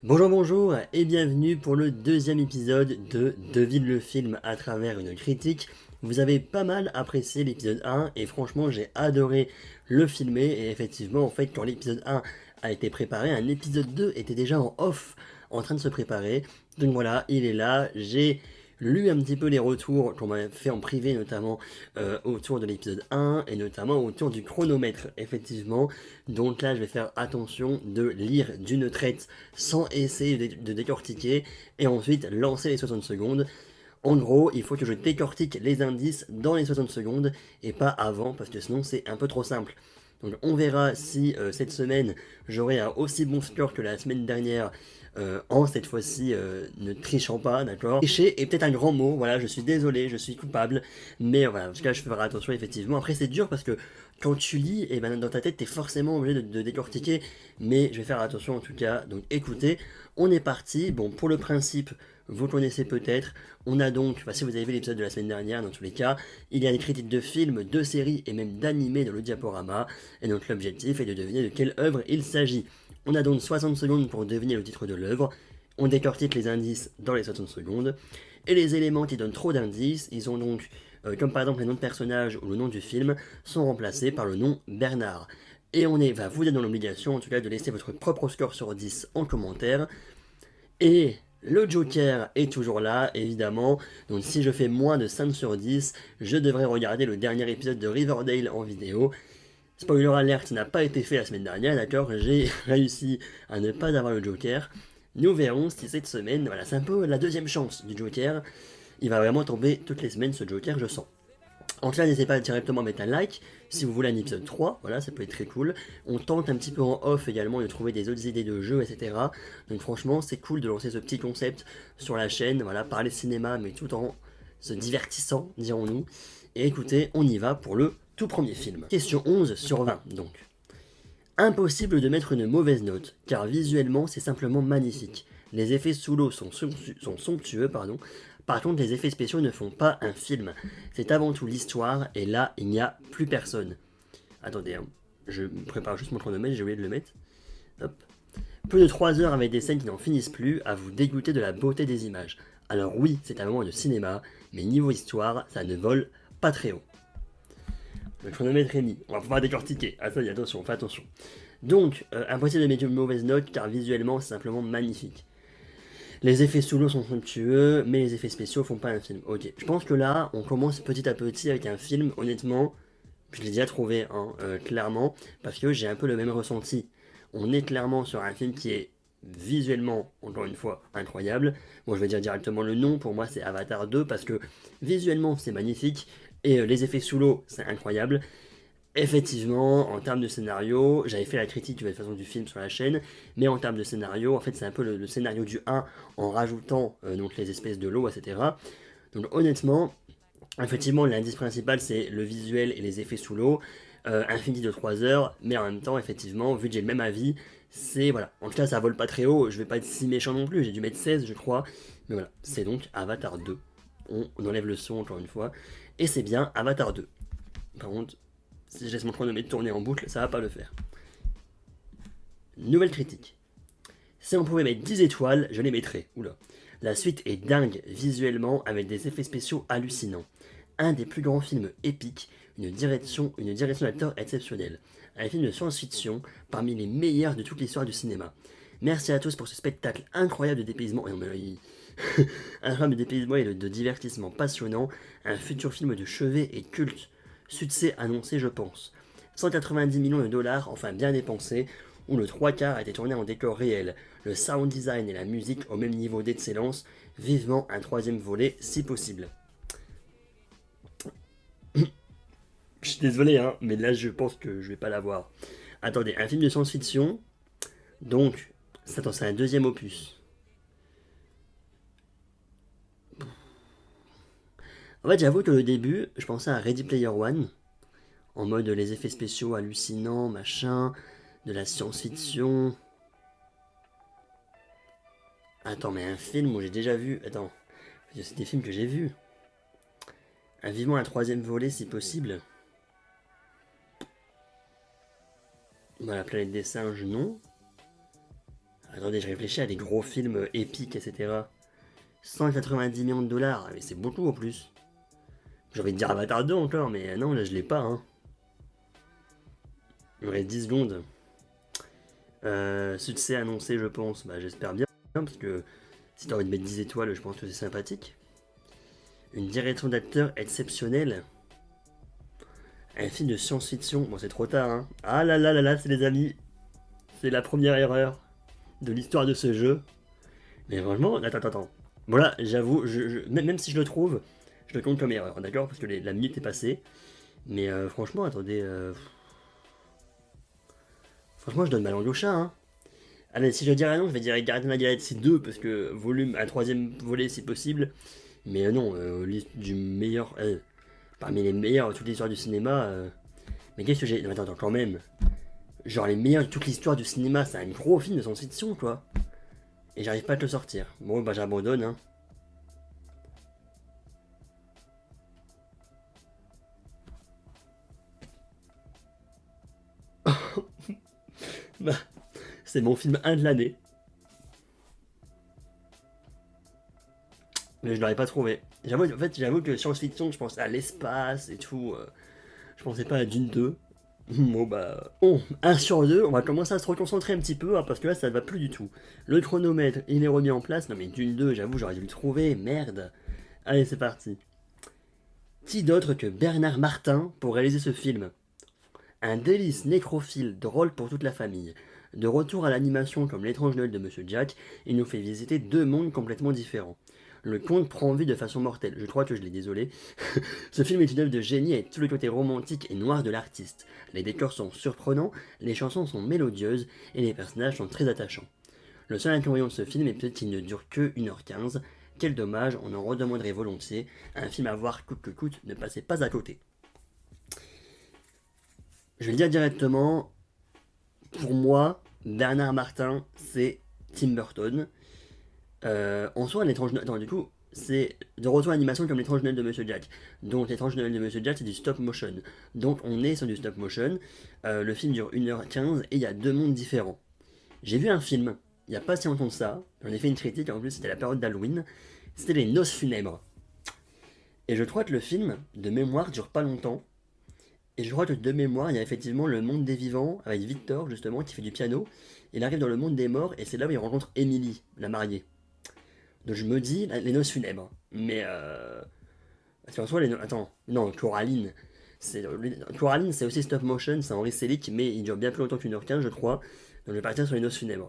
Bonjour et bienvenue pour le deuxième épisode de Devine le film à travers une critique. Vous avez pas mal apprécié l'épisode 1 et franchement j'ai adoré le filmer et effectivement en fait quand l'épisode 1 a été préparé, un épisode 2 était déjà en off en train de se préparer. Donc voilà, il est là, j'ai lu un petit peu les retours qu'on m'a fait en privé notamment autour de l'épisode 1 et notamment autour du chronomètre effectivement. Donc là je vais faire attention de lire d'une traite sans essayer de décortiquer et ensuite lancer les 60 secondes. En gros, il faut que je décortique les indices dans les 60 secondes et pas avant parce que sinon c'est un peu trop simple. Donc on verra si cette semaine j'aurai un aussi bon score que la semaine dernière en cette fois-ci ne trichant pas, d'accord. Tricher est peut-être un grand mot, voilà, je suis désolé, je suis coupable, mais voilà, en tout cas je ferai attention effectivement. Après c'est dur parce que quand tu lis, et ben dans ta tête t'es forcément obligé de décortiquer, mais je vais faire attention en tout cas. Donc écoutez, on est parti. Bon, pour le principe, vous connaissez peut-être. On a donc, si vous avez vu l'épisode de la semaine dernière, dans tous les cas, il y a des critiques de films, de séries et même d'animés dans le diaporama. Et donc l'objectif est de deviner de quelle œuvre il s'agit. On a donc 60 secondes pour deviner le titre de l'œuvre. On décortique les indices dans les 60 secondes. Et les éléments qui donnent trop d'indices, ils ont donc, comme par exemple les noms de personnages ou le nom du film, sont remplacés par le nom Bernard. Et vous êtes dans l'obligation en tout cas de laisser votre propre score sur 10 en commentaire. Et le Joker est toujours là, évidemment. Donc si je fais moins de 5 sur 10, je devrais regarder le dernier épisode de Riverdale en vidéo. Spoiler alert n'a pas été fait la semaine dernière, d'accord. J'ai réussi à ne pas avoir le Joker. Nous verrons si cette semaine, voilà, c'est un peu la deuxième chance du Joker. Il va vraiment tomber toutes les semaines ce Joker, je sens. En tout cas, n'hésitez pas directement à mettre un like si vous voulez un épisode 3, voilà, ça peut être très cool. On tente un petit peu en off également de trouver des autres idées de jeux, etc. Donc franchement, c'est cool de lancer ce petit concept sur la chaîne, voilà, parler cinéma, mais tout en se divertissant, dirons-nous. Et écoutez, on y va pour le tout premier film. Question 11 sur 20, donc. Impossible de mettre une mauvaise note, car visuellement c'est simplement magnifique. Les effets sous l'eau sont somptueux, pardon. Par contre, les effets spéciaux ne font pas un film. C'est avant tout l'histoire, et là, il n'y a plus personne. Attendez, hein. Je prépare juste mon chronomètre, j'ai oublié de le mettre. Hop. Plus de 3 heures avec des scènes qui n'en finissent plus, à vous dégoûter de la beauté des images. Alors oui, c'est un moment de cinéma, mais niveau histoire, ça ne vole pas très haut. Le chronomètre est mis. On va pouvoir décortiquer. Ah ça y est, attention, fais attention. Donc, impossible de mettre une mauvaise note car visuellement c'est simplement magnifique. Les effets sous l'eau sont somptueux, mais les effets spéciaux font pas un film. Ok, je pense que là, on commence petit à petit avec un film, honnêtement, je l'ai déjà trouvé, hein, clairement, parce que j'ai un peu le même ressenti. On est clairement sur un film qui est visuellement, encore une fois, incroyable. Bon, je vais dire directement le nom, pour moi c'est Avatar 2, parce que visuellement c'est magnifique, et les effets sous l'eau c'est incroyable. Effectivement, en termes de scénario, j'avais fait la critique de toute façon du film sur la chaîne, mais en termes de scénario, en fait, c'est un peu le scénario du 1 en rajoutant donc les espèces de l'eau, etc. Donc honnêtement, effectivement, l'indice principal c'est le visuel et les effets sous l'eau, un film de 3 heures, mais en même temps, effectivement, vu que j'ai le même avis, c'est voilà. En tout cas, ça vole pas très haut, je vais pas être si méchant non plus, j'ai dû mettre 16, je crois, mais voilà, c'est donc Avatar 2. On enlève le son encore une fois, et c'est bien Avatar 2. Par contre, si je laisse mon chronomètre tourner en boucle, ça va pas le faire. Nouvelle critique. Si on pouvait mettre 10 étoiles, je les mettrais. Oula. La suite est dingue visuellement avec des effets spéciaux hallucinants. Un des plus grands films épiques, une direction d'acteur exceptionnelle. Un film de science-fiction parmi les meilleurs de toute l'histoire du cinéma. Merci à tous pour ce spectacle incroyable de dépaysement. Incroyable de dépaysement et de divertissement passionnant. Un futur film de chevet et culte. Succès annoncé, je pense. 190 millions de dollars, enfin bien dépensés, où le trois quarts a été tourné en décor réel, le sound design et la musique au même niveau d'excellence, vivement un troisième volet si possible. Je suis désolé, hein, mais là je pense que je vais pas l'avoir. Attendez, un film de science-fiction, donc, attends, c'est un deuxième opus. En fait, j'avoue que le début, je pensais à Ready Player One, en mode les effets spéciaux hallucinants, machin, de la science-fiction. Attends, mais un film où j'ai déjà vu. Attends, c'est des films que j'ai vus. Vivement un troisième volet si possible. Bah, la planète des singes, non. Attendez, je réfléchis à des gros films épiques, etc. 190 millions de dollars, ah, mais c'est beaucoup en plus. J'ai envie de dire Avatar 2 encore, mais non, là je l'ai pas, hein. Il me reste 10 secondes. Succès annoncé, je pense. Bah, j'espère bien, parce que si t'as envie de mettre 10 étoiles, je pense que c'est sympathique. Une direction d'acteur exceptionnelle. Un film de science-fiction. Bon, c'est trop tard, hein. Ah là là là là, c'est les amis. C'est la première erreur de l'histoire de ce jeu. Mais franchement, attends. Bon là, j'avoue, même si je le trouve, je le compte comme erreur, d'accord? Parce que la minute est passée. Mais franchement, attendez. Franchement, je donne ma langue au chat, hein. Allez, si je dirais non, je vais dire Gardien de la Galaxie 2, parce que volume, un troisième volet si possible. Mais non, liste du meilleur. Parmi les meilleurs de toute l'histoire du cinéma. Mais qu'est-ce que j'ai. Non, attends, quand même. Genre, les meilleurs de toute l'histoire du cinéma, c'est un gros film de science-fiction, quoi. Et j'arrive pas à te le sortir. Bon, bah j'abandonne, hein. Bah, c'est mon film 1 de l'année. Mais je l'aurais pas trouvé. J'avoue, en fait, j'avoue que science-fiction, je pensais à l'espace et tout. Je pensais pas à Dune 2. Bon bah... Bon, 1 sur 2, on va commencer à se reconcentrer un petit peu, hein, parce que là, ça ne va plus du tout. Le chronomètre, il est remis en place. Non mais Dune 2, j'avoue, j'aurais dû le trouver, merde. Allez, c'est parti. Qui d'autre que Bernard Martin pour réaliser ce film? Un délice nécrophile drôle pour toute la famille. De retour à l'animation comme l'étrange Noël de Monsieur Jack, il nous fait visiter deux mondes complètement différents. Le conte prend vie de façon mortelle, je crois que je l'ai désolé. Ce film est une œuvre de génie avec tout le côté romantique et noir de l'artiste. Les décors sont surprenants, les chansons sont mélodieuses et les personnages sont très attachants. Le seul inconvénient de ce film est peut-être qu'il ne dure que 1h15. Quel dommage, on en redemanderait volontiers. Un film à voir coûte que coûte, ne passez pas à côté. Je vais le dire directement, pour moi, Bernard Martin, c'est Tim Burton. En soi, l'étrange Noël. Attends, du coup, c'est de retour à l'animation comme l'étrange Noël de Monsieur Jack. Donc, l'étrange Noël de Monsieur Jack, c'est du stop motion. Donc, on est sur du stop motion. Le film dure 1h15 et il y a deux mondes différents. J'ai vu un film, il n'y a pas si longtemps que ça. J'en ai fait une critique, en plus, c'était la période d'Halloween. C'était Les Noces Funèbres. Et je crois que le film, de mémoire, dure pas longtemps. Et je crois que de mémoire, il y a effectivement le monde des vivants, avec Victor, justement, qui fait du piano. Il arrive dans le monde des morts, et c'est là où il rencontre Emily, la mariée. Donc je me dis, les noces funèbres. Mais parce qu'en soi, attends, non, Coraline. Coraline, c'est aussi stop motion, c'est Henri Selick, mais il dure bien plus longtemps qu'1h15, je crois. Donc je vais partir sur les noces funèbres.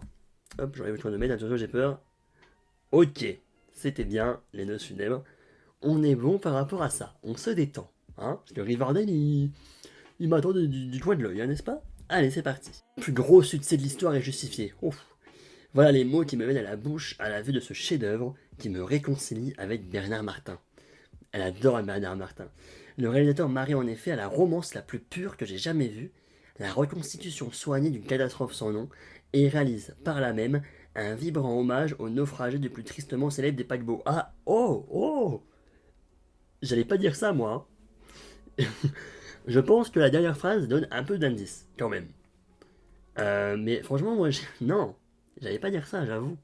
Hop, j'arrive le chronomètre, attention, j'ai peur. Ok, c'était bien, les noces funèbres. On est bon par rapport à ça, on se détend. Hein, parce que Rivardel, il m'attend du coin de l'œil, hein, n'est-ce pas? Allez, c'est parti. Le plus gros succès de l'histoire est justifié. Ouf. Voilà les mots qui me viennent à la bouche à la vue de ce chef-d'œuvre qui me réconcilie avec Bernard Martin. Elle adore Bernard Martin. Le réalisateur marie en effet à la romance la plus pure que j'ai jamais vue, la reconstitution soignée d'une catastrophe sans nom, et réalise par là même un vibrant hommage aux naufragés du plus tristement célèbre des paquebots. Ah, oh, oh! J'allais pas dire ça, moi. Hein. Je pense que la dernière phrase donne un peu d'indice, quand même. Mais franchement, moi, non, j'allais pas dire ça, j'avoue.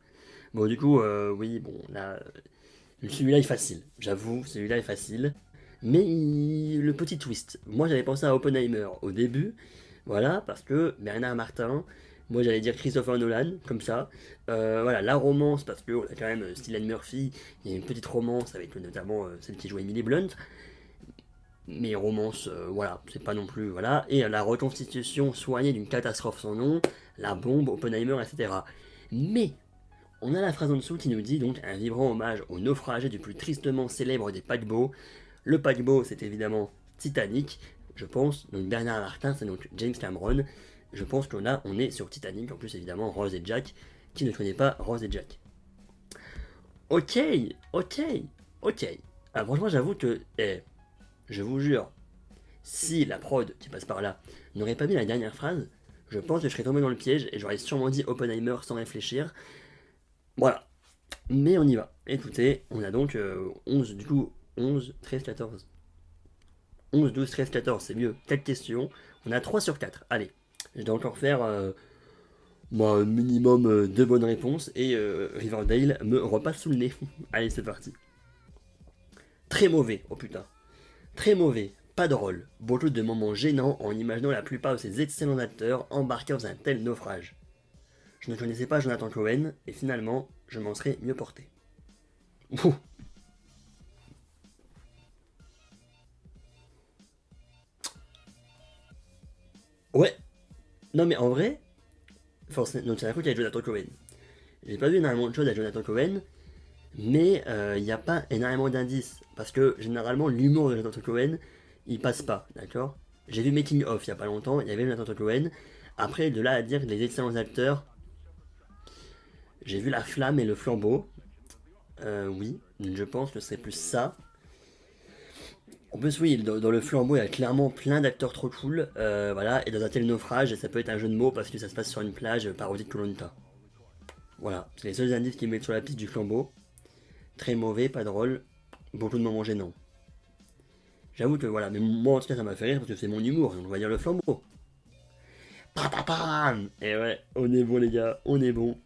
Bon, du coup, oui, bon, là, celui-là est facile, j'avoue, celui-là est facile. Mais le petit twist, moi j'avais pensé à Oppenheimer au début, voilà, parce que Bernard Martin, moi j'allais dire Christopher Nolan, comme ça. Voilà, la romance, parce qu'on a quand même Cillian Murphy, il y a une petite romance avec notamment celle qui joue Emily Blunt. Mais romance, voilà, c'est pas non plus, voilà. Et la reconstitution soignée d'une catastrophe sans nom, la bombe, Oppenheimer, etc. Mais, on a la phrase en dessous qui nous dit donc un vibrant hommage aux naufragés du plus tristement célèbre des paquebots. Le paquebot, c'est évidemment Titanic, je pense. Donc Bernard Martin, c'est donc James Cameron. Je pense qu'on on est sur Titanic, en plus évidemment Rose et Jack. Qui ne connaît pas Rose et Jack? Ok, ok, ok. Ah, franchement, j'avoue que, je vous jure, si la prod qui passe par là n'aurait pas mis la dernière phrase, je pense que je serais tombé dans le piège et j'aurais sûrement dit Oppenheimer sans réfléchir. Voilà. Mais on y va. Écoutez, on a donc 11, du coup, 11, 13, 14. 11, 12, 13, 14, c'est mieux. 4 questions. On a 3 sur 4. Allez, je dois encore faire... Bon, un minimum de bonnes réponses et Riverdale me repasse sous le nez. Allez, c'est parti. Très mauvais, oh putain. Très mauvais, pas drôle. Beaucoup de moments gênants en imaginant la plupart de ces excellents acteurs embarqués dans un tel naufrage. Je ne connaissais pas Jonathan Cohen et finalement, je m'en serais mieux porté. Ouh. Ouais, non mais en vrai, forcément, donc c'est un truc avec Jonathan Cohen. J'ai pas vu énormément de choses avec Jonathan Cohen, mais il n'y a pas énormément d'indices. Parce que généralement, l'humour de Jonathan Cohen, il passe pas, d'accord. J'ai vu Making Off il y a pas longtemps, il y avait Jonathan Cohen. Après, de là à dire que les excellents acteurs, j'ai vu La Flamme et Le Flambeau. Oui, je pense que c'est plus ça. En plus, oui, dans Le Flambeau, il y a clairement plein d'acteurs trop cool. Voilà, et dans un tel naufrage, ça peut être un jeu de mots parce que ça se passe sur une plage parodie de Koh Lanta. Voilà, c'est les seuls indices qui me mettent sur la piste du Flambeau. Très mauvais, pas drôle, beaucoup de moments gênants. J'avoue que voilà, mais moi en tout cas ça m'a fait rire parce que c'est mon humour, donc on va dire Le Flambeau. Pam. Et ouais, on est bon les gars, on est bon.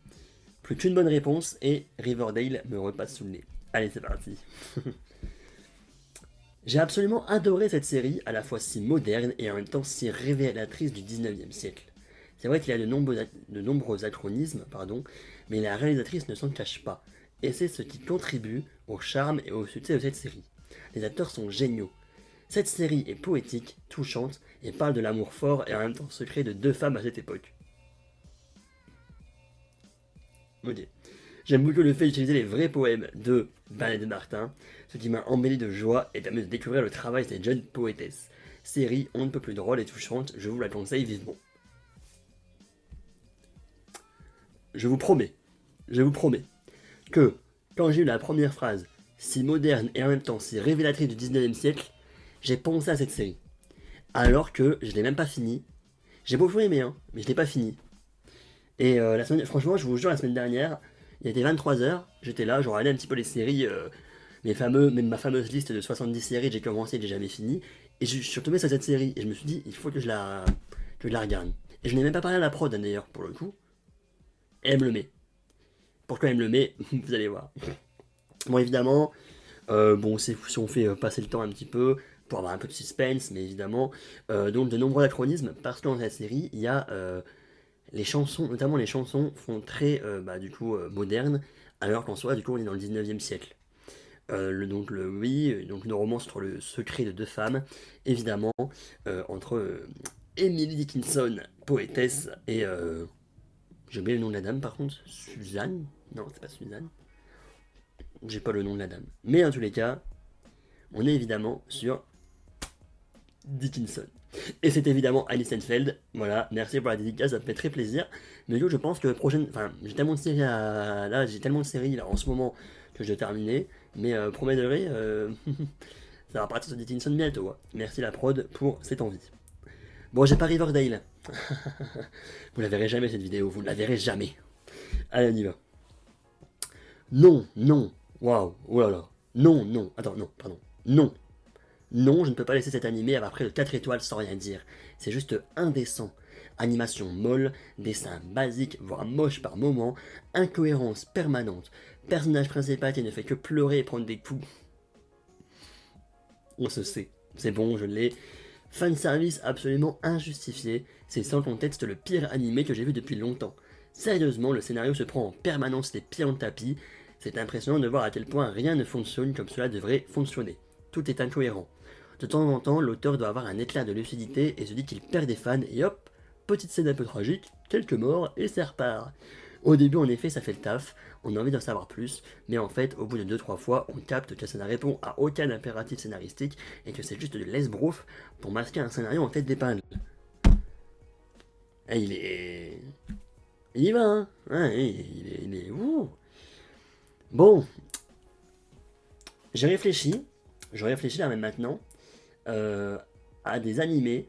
Plus qu'une bonne réponse et Riverdale me repasse sous le nez. Allez, c'est parti. J'ai absolument adoré cette série, à la fois si moderne et en même temps si révélatrice du 19e siècle. C'est vrai qu'il y a de nombreux anachronismes, pardon, mais la réalisatrice ne s'en cache pas. Et c'est ce qui contribue au charme et au succès de cette série. Les acteurs sont géniaux. Cette série est poétique, touchante et parle de l'amour fort et en même temps secret de deux femmes à cette époque. Ok. J'aime beaucoup le fait d'utiliser les vrais poèmes de Bernadette Martin, ce qui m'a embelli de joie et permis de découvrir le travail de cette jeune poétesse. Série on ne peut plus drôle et touchante, je vous la conseille vivement. Je vous promets, je vous promets, que quand j'ai eu la première phrase, si moderne et en même temps si révélatrice du 19e siècle, j'ai pensé à cette série. Alors que je l'ai même pas fini. J'ai beaucoup aimé, hein, mais je l'ai pas fini. Et franchement, je vous jure, la semaine dernière, il était 23h, j'étais là, je regardais un petit peu les séries, même ma fameuse liste de 70 séries que j'ai commencé et que j'ai jamais fini. Et je suis retombé sur cette série, et je me suis dit, il faut que je la regarde. Et je n'ai même pas parlé à la prod d'ailleurs, pour le coup. Et elle me le met. Pourquoi elle me le met Vous allez voir. Bon, évidemment, bon, si on fait passer le temps un petit peu, pour avoir un peu de suspense, mais évidemment, donc de nombreux anachronismes, parce que dans la série, il y a les chansons, notamment les chansons, font très, modernes, alors qu'en soi, du coup, on est dans le 19e siècle. Donc une romance entre le secret de deux femmes, évidemment, entre Emily Dickinson, poétesse, et j'ai oublié le nom de la dame par contre, Suzanne. Non, c'est pas Suzanne. J'ai pas le nom de la dame. Mais en tous les cas, on est évidemment sur Dickinson. Et c'est évidemment Alice Enfield. Voilà, merci pour la dédicace, ça me fait très plaisir. Mais du coup, je pense que prochaine. Enfin, j'ai tellement de séries là, j'ai tellement de séries là en ce moment que je vais terminer. Mais premier degré, ça va partir sur Dickinson bientôt. Hein. Merci la prod pour cette envie. Bon, j'ai pas Riverdale. Vous la verrez jamais cette vidéo, vous ne la verrez jamais. Allez, on y va. Non, non. Waouh, oh là là. Non, non. Attends, non, pardon. Non. Non, je ne peux pas laisser cet animé avoir près de 4 étoiles sans rien dire. C'est juste indécent. Animation molle, dessin basique, voire moche par moments, incohérence permanente, personnage principal qui ne fait que pleurer et prendre des coups. On se sait. C'est bon, je l'ai. Fanservice absolument injustifié, c'est sans conteste le pire animé que j'ai vu depuis longtemps. Sérieusement, le scénario se prend en permanence les pieds en tapis, c'est impressionnant de voir à quel point rien ne fonctionne comme cela devrait fonctionner. Tout est incohérent. De temps en temps, l'auteur doit avoir un éclat de lucidité et se dit qu'il perd des fans et hop, petite scène un peu tragique, quelques morts et ça repart. Au début, en effet, ça fait le taf, on a envie d'en savoir plus, mais en fait, au bout de 2-3 fois, on capte que ça ne répond à aucun impératif scénaristique et que c'est juste de l'esbrouf pour masquer un scénario en tête d'épingle. Et il est. Il y va, hein, ouais, il est. Ouh. Bon, je réfléchis là même maintenant, euh, à des animés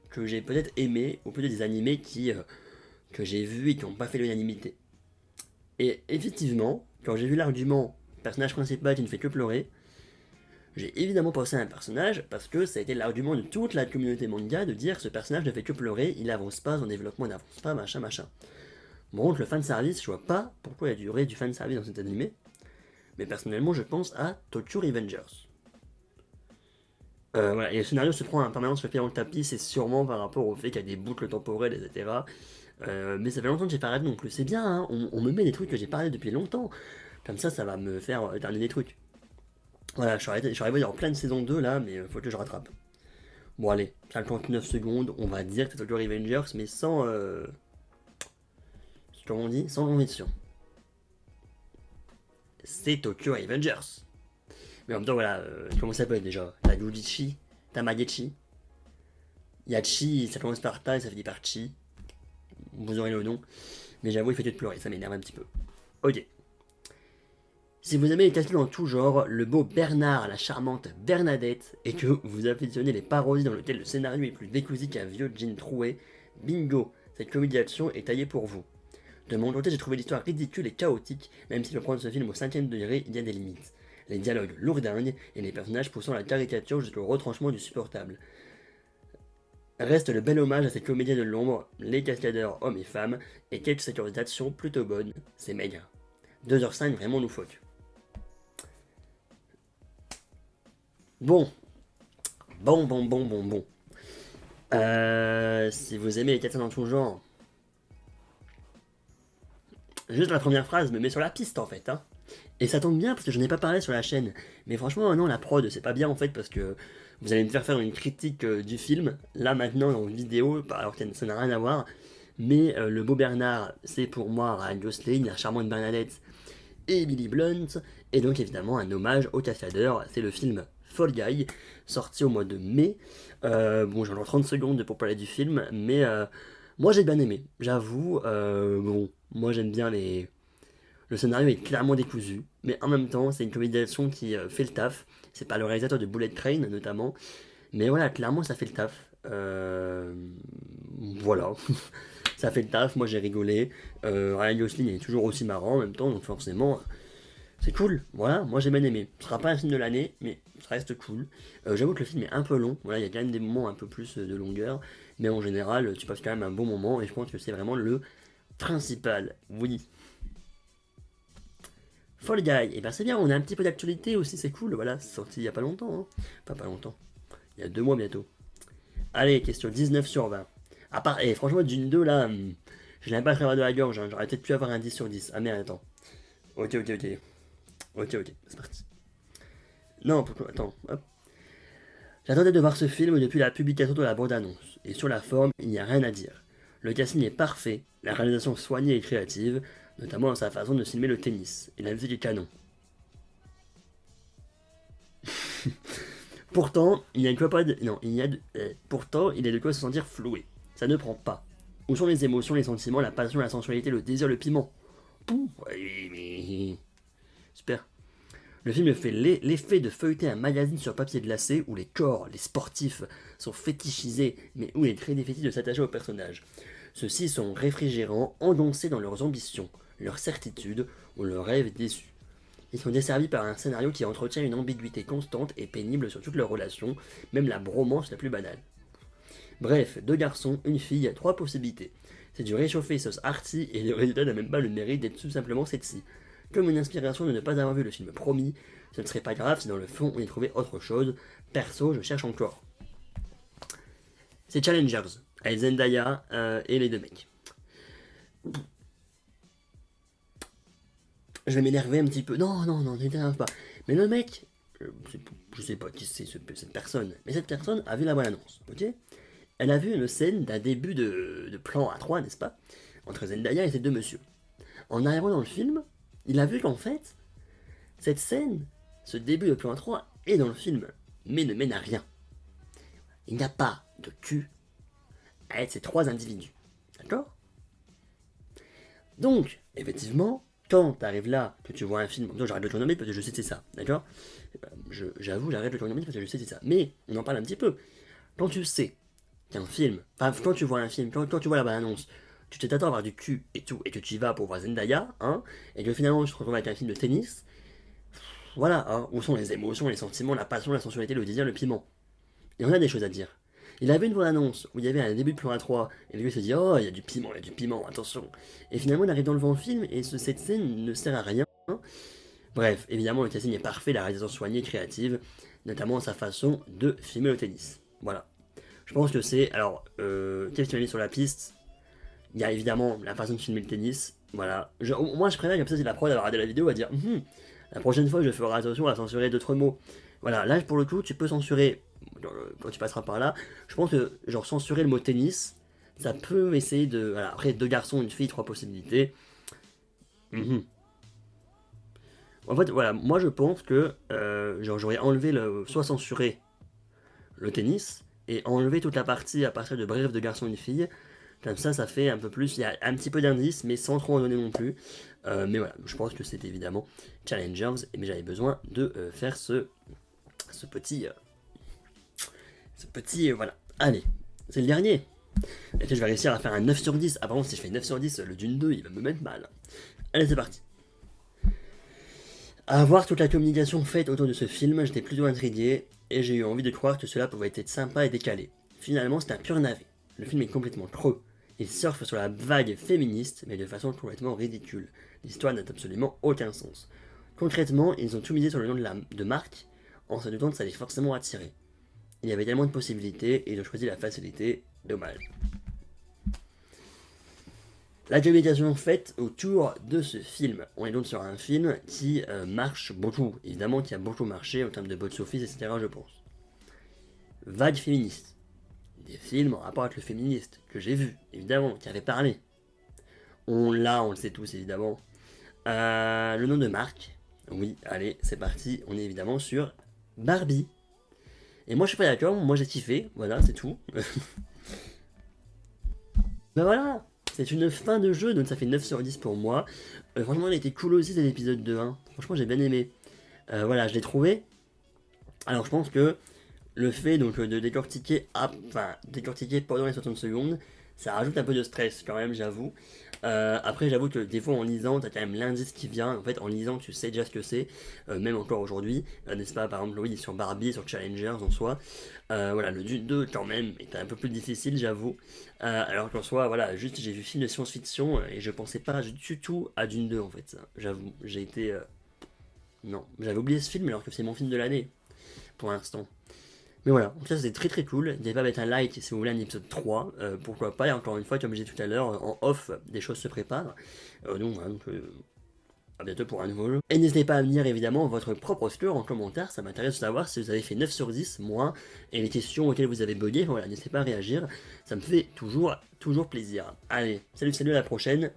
que j'ai peut-être aimés, ou peut-être des animés que j'ai vus et qui n'ont pas fait l'unanimité. Et effectivement, quand j'ai vu l'argument personnage principal qui ne fait que pleurer, J'ai évidemment pensé à un personnage parce que ça a été l'argument de toute la communauté manga de dire ce personnage ne fait que pleurer, il avance pas, son développement n'avance pas, machin machin. Bon, le fanservice, je vois pas pourquoi il y a duré du fanservice dans cet animé, mais personnellement je pense à Tokyo Revengers. Voilà, et le scénario se prend en permanence le pied dans le tapis, c'est sûrement par rapport au fait qu'il y a des boucles temporelles, etc. Mais ça fait longtemps que j'ai pas arrêté non plus. C'est bien, hein, on me met des trucs que j'ai parlé depuis longtemps. Comme ça va me faire terminer des trucs. Voilà, je suis arrivé dans plein de saison 2 là, mais faut que je rattrape. Bon, allez, 59 secondes, on va dire que c'est Tokyo Revengers, mais sans. Comment on dit? Sans conviction. C'est Tokyo Revengers. Mais en même temps, voilà, comment ça s'appelle déjà? T'as Yujichi, t'as Magechi. Yachi, ça commence par Ta et ça finit par Chi. Vous aurez le nom. Mais j'avoue, il fait tout pleurer, ça m'énerve un petit peu. Ok. Si vous aimez les cascades en tout genre, le beau Bernard, la charmante Bernadette, et que vous affectionnez les parodies dans lesquelles le scénario est plus décousu qu'un vieux jean troué, bingo, cette comédie d'action est taillée pour vous. De mon côté, j'ai trouvé l'histoire ridicule et chaotique, même si pour prendre ce film au 5ème degré, il y a des limites. Les dialogues lourdingues et les personnages poussant la caricature jusqu'au retranchement du supportable. Reste le bel hommage à ces comédiens de l'ombre, les cascadeurs hommes et femmes, et quelques séquences d'action plutôt bonnes, c'est maigre. 2h05 vraiment loufoque. Bon. Si vous aimez les cascades dans tout genre, juste la première phrase me met sur la piste en fait, hein. Et ça tombe bien parce que je n'ai pas parlé sur la chaîne. Mais franchement, non, la prod, c'est pas bien en fait parce que vous allez me faire une critique du film, là maintenant en vidéo, alors que ça n'a rien à voir. Mais le beau Bernard, c'est pour moi Ryan Gosling, la charmante Bernadette et Billy Blunt. Et donc évidemment un hommage au cascadeur, c'est le film Fall Guy, sorti au mois de mai. Bon, j'ai encore 30 secondes pour parler du film, mais moi j'ai bien aimé, j'avoue. Bon, moi j'aime bien les. Le scénario est clairement décousu, mais en même temps, c'est une comédie d'action qui fait le taf. C'est pas le réalisateur de Bullet Train, notamment. Mais voilà, clairement, ça fait le taf. Voilà. Ça fait le taf, moi j'ai rigolé. Ryan Gosling est toujours aussi marrant en même temps, donc forcément, c'est cool. Voilà, moi j'ai bien aimé. Ce sera pas un film de l'année, mais ça reste cool. J'avoue que le film est un peu long. Voilà, il y a quand même des moments un peu plus de longueur. Mais en général, tu passes quand même un bon moment, et je pense que c'est vraiment le principal. Oui. Fall Guy, et ben c'est bien, on a un petit peu d'actualité aussi, c'est cool, voilà, c'est sorti il y a pas longtemps, hein. Enfin, pas longtemps, il y a 2 mois bientôt. Allez, question 19 sur 20. À part, et franchement, d'une 2 là, je n'aime pas travers de la gorge, hein. J'aurais peut-être pu avoir un 10 sur 10. Ah merde, attends. Ok, c'est parti. Non, pourquoi, attends, hop. J'attendais de voir ce film depuis la publication de la bande-annonce, et sur la forme, il n'y a rien à dire. Le casting est parfait, la réalisation soignée et créative, notamment dans sa façon de filmer le tennis, et la musique est canon. Pourtant, il n'y a de quoi pas de... Non, il y a de... pourtant, il y a de quoi se sentir floué. Ça ne prend pas. Où sont les émotions, les sentiments, la passion, la sensualité, le désir, le piment? Pouh, oui, mais... Super. Le film fait l'effet de feuilleter un magazine sur papier glacé où les corps, les sportifs, sont fétichisés, mais où il est très difficile de s'attacher aux personnages. Ceux-ci sont réfrigérants, engoncés dans leurs ambitions, leurs certitudes ou leurs rêves déçus. Ils sont desservis par un scénario qui entretient une ambiguïté constante et pénible sur toutes leurs relations, même la bromance la plus banale. Bref, 2 garçons, une fille, 3 possibilités. C'est du réchauffé sauce arty et le résultat n'a même pas le mérite d'être tout simplement sexy. Comme une inspiration de ne pas avoir vu le film promis, ce ne serait pas grave si dans le fond on y trouvait autre chose. Perso, je cherche encore. C'est Challengers, avec Zendaya et les 2 mecs. Je vais m'énerver un petit peu. Non, ne t'énerve pas. Mais le mec, je sais pas qui c'est cette personne, mais cette personne a vu la bande-annonce, ok? Elle a vu une scène d'un début de plan à 3, n'est-ce pas? Entre Zendaya et ces 2 messieurs. En arrivant dans le film, il a vu qu'en fait, cette scène, ce début de plan à 3, est dans le film, mais ne mène à rien. Il n'y a pas de cul à être ces 3 individus. D'accord? Donc, effectivement, quand t'arrives là, que tu vois un film, donc j'arrête le chronomètre parce que je sais que c'est ça, d'accord? J'avoue, j'arrête le chronomètre parce que je sais que c'est ça. Mais, on en parle un petit peu. Quand tu sais qu'un film, enfin, quand tu vois un film, quand tu vois la bande-annonce, tu t'attends à voir du cul et tout, et que tu y vas pour voir Zendaya, hein, et que finalement tu te retrouves avec un film de tennis, Voilà, hein, où sont les émotions, les sentiments, la passion, la sensualité, le désir, le piment. Et on a des choses à dire. Il avait une bonne annonce où il y avait un début de plan A3, et le gars se dit oh, il y a du piment, attention. Et finalement, il arrive dans le film, et cette scène ne sert à rien. Bref, évidemment, le casting est parfait, la réalisation soignée, créative, notamment sa façon de filmer le tennis. Voilà. Je pense que c'est. Alors, qu'est-ce qu'il y a sur la piste? Il y a évidemment la façon de filmer le tennis. Voilà. Moi, je préfère comme ça, si la prod va regarder la vidéo, à dire la prochaine fois, je ferai attention à censurer d'autres mots. Voilà, là, pour le coup, tu peux censurer quand tu passeras par là. Je pense que, genre, censurer le mot tennis, ça peut essayer de. Voilà, après, deux garçons, une fille, trois possibilités. En fait, voilà, moi je pense que genre, j'aurais enlevé soit censuré le tennis et enlevé toute la partie à partir de bref de garçon et de fille. Comme ça fait un peu plus, il y a un petit peu d'indices, mais sans trop en donner non plus. Mais voilà, je pense que c'est évidemment Challengers, mais j'avais besoin de faire ce petit, voilà. Allez, c'est le dernier. Et je vais réussir à faire un 9 sur 10. Apparemment, si je fais 9 sur 10, le Dune 2, il va me mettre mal. Allez, c'est parti. À voir toute la communication faite autour de ce film, j'étais plutôt intrigué, et j'ai eu envie de croire que cela pouvait être sympa et décalé. Finalement, c'est un pur navet. Le film est complètement creux. Il surfe sur la vague féministe, mais de façon complètement ridicule. L'histoire n'a absolument aucun sens. Concrètement, ils ont tout misé sur le nom de Marc, en se doutant que ça allait forcément attirer. Il y avait tellement de possibilités, et ils ont choisi la facilité. Dommage. La communication faite autour de ce film. On est donc sur un film qui marche beaucoup, évidemment qui a beaucoup marché en termes de box-office, etc. je pense. Vague féministe. Des films en rapport avec le féministe, que j'ai vu, évidemment, qui avaient parlé. On le sait tous, évidemment. Le nom de Marc. Oui, allez, c'est parti. On est évidemment sur Barbie. Et moi je suis pas d'accord, moi j'ai kiffé, voilà, c'est tout. Ben voilà, c'est une fin de jeu, donc ça fait 9 sur 10 pour moi. Franchement, il a été cool aussi cet épisode 2, hein. Franchement, j'ai bien aimé. Voilà, je l'ai trouvé. Alors, je pense que le fait donc de décortiquer, décortiquer pendant les 60 secondes, ça rajoute un peu de stress quand même, j'avoue. Après, j'avoue que des fois en lisant, t'as quand même l'indice qui vient. En fait, en lisant, tu sais déjà ce que c'est, même encore aujourd'hui, n'est-ce pas? Par exemple, oui, sur Barbie, sur Challengers en soi. Voilà, le Dune 2 quand même était un peu plus difficile, j'avoue. Alors qu'en soi, voilà, juste j'ai vu film de science-fiction et je pensais pas du tout à Dune 2 en fait. J'avoue, j'ai été. Non, j'avais oublié ce film alors que c'est mon film de l'année, pour l'instant. Mais voilà, donc ça c'était très très cool. N'hésitez pas à mettre un like si vous voulez un épisode 3, pourquoi pas. Et encore une fois, comme j'ai dit tout à l'heure, en off, des choses se préparent. Donc voilà, à bientôt pour un nouveau jeu. Et n'hésitez pas à me dire évidemment votre propre score en commentaire, ça m'intéresse de savoir si vous avez fait 9 sur 10, moins, et les questions auxquelles vous avez bugué, voilà, n'hésitez pas à réagir, ça me fait toujours plaisir. Allez, salut, à la prochaine.